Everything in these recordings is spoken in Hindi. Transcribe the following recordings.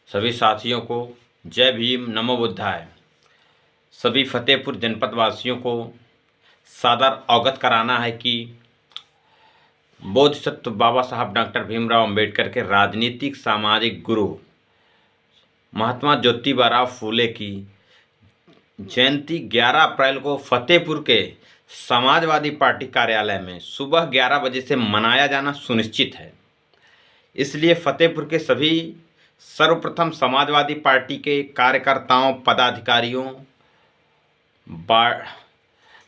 सभी साथियों को जय भीम, नमो बुद्धाय। सभी फतेहपुर जनपद वासियों को सादर अवगत कराना है कि बोधिसत्व बाबा साहब डॉक्टर भीमराव अंबेडकर के राजनीतिक सामाजिक गुरु महात्मा ज्योतिबा फूले की जयंती 11 अप्रैल को फतेहपुर के समाजवादी पार्टी कार्यालय में सुबह 11 बजे से मनाया जाना सुनिश्चित है। इसलिए फतेहपुर के सभी सर्वप्रथम समाजवादी पार्टी के कार्यकर्ताओं, पदाधिकारियों,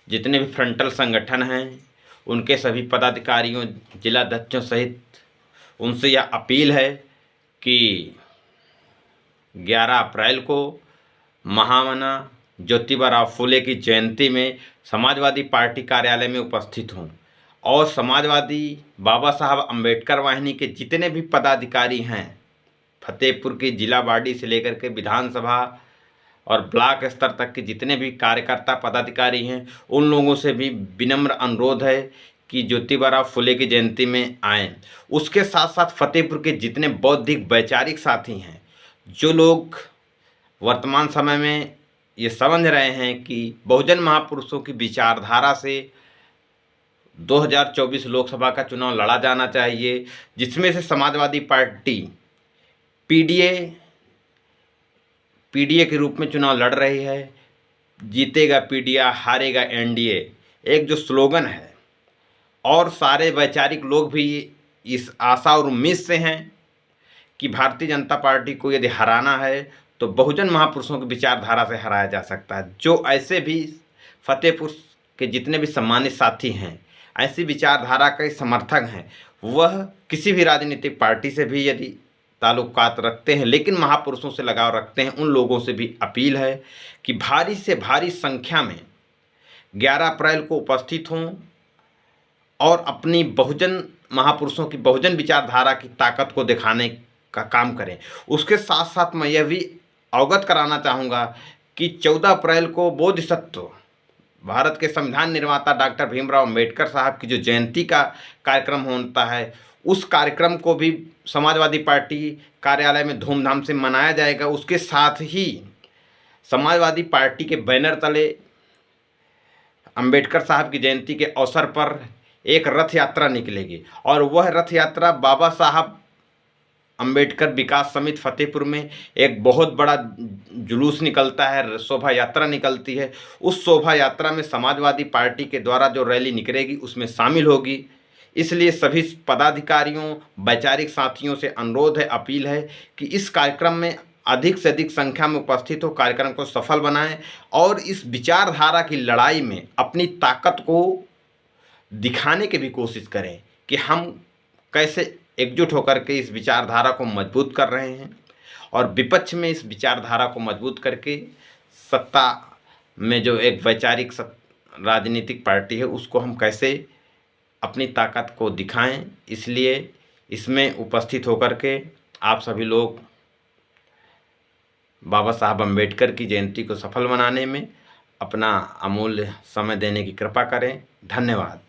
जितने भी फ्रंटल संगठन हैं उनके सभी पदाधिकारियों, जिलाध्यक्षों सहित उनसे यह अपील है कि 11 अप्रैल को महामना ज्योतिबा फूले की जयंती में समाजवादी पार्टी कार्यालय में उपस्थित हों और समाजवादी बाबा साहब अंबेडकर वाहिनी के जितने भी पदाधिकारी हैं, फतेहपुर की जिला बॉडी से लेकर के विधानसभा और ब्लॉक स्तर तक के जितने भी कार्यकर्ता पदाधिकारी हैं, उन लोगों से भी विनम्र अनुरोध है कि ज्योतिबा फूले की जयंती में आएँ। उसके साथ साथ फतेहपुर के जितने बौद्धिक वैचारिक साथी हैं, जो लोग वर्तमान समय में ये समझ रहे हैं कि बहुजन महापुरुषों की विचारधारा से 2024 लोकसभा का चुनाव लड़ा जाना चाहिए, जिसमें से समाजवादी पार्टी पीडीए के रूप में चुनाव लड़ रही है। जीतेगा पीडीए, हारेगा एनडीए, एक जो स्लोगन है, और सारे वैचारिक लोग भी इस आशा और उम्मीद से हैं कि भारतीय जनता पार्टी को यदि हराना है तो बहुजन महापुरुषों की विचारधारा से हराया जा सकता है। जो ऐसे भी फतेहपुर के जितने भी सम्मानित साथी हैं, ऐसी विचारधारा के समर्थक हैं, वह किसी भी राजनीतिक पार्टी से भी यदि ताल्लुकात रखते हैं लेकिन महापुरुषों से लगाव रखते हैं, उन लोगों से भी अपील है कि भारी से भारी संख्या में 11 अप्रैल को उपस्थित हों और अपनी बहुजन महापुरुषों की बहुजन विचारधारा की ताकत को दिखाने का काम करें। उसके साथ साथ मैं यह भी अवगत कराना चाहूँगा कि 14 अप्रैल को बोधिसत्व भारत के संविधान निर्माता डॉक्टर भीमराव अंबेडकर साहब की जो जयंती का कार्यक्रम होता है, उस कार्यक्रम को भी समाजवादी पार्टी कार्यालय में धूमधाम से मनाया जाएगा। उसके साथ ही समाजवादी पार्टी के बैनर तले अंबेडकर साहब की जयंती के अवसर पर एक रथ यात्रा निकलेगी और वह रथ यात्रा बाबा साहब अंबेडकर विकास समिति फतेहपुर में एक बहुत बड़ा जुलूस निकलता है, शोभा यात्रा निकलती है। उस शोभा यात्रा में समाजवादी पार्टी के द्वारा जो रैली निकलेगी उसमें शामिल होगी। इसलिए सभी पदाधिकारियों, वैचारिक साथियों से अनुरोध है, अपील है कि इस कार्यक्रम में अधिक से अधिक संख्या में उपस्थित हो, कार्यक्रम को सफल बनाएं और इस विचारधारा की लड़ाई में अपनी ताकत को दिखाने की भी कोशिश करें कि हम कैसे एकजुट होकर के इस विचारधारा को मजबूत कर रहे हैं और विपक्ष में इस विचारधारा को मजबूत करके सत्ता में जो एक वैचारिक राजनीतिक पार्टी है उसको हम कैसे अपनी ताकत को दिखाएं। इसलिए इसमें उपस्थित होकर के आप सभी लोग बाबा साहब अंबेडकर की जयंती को सफल बनाने में अपना अमूल्य समय देने की कृपा करें। धन्यवाद।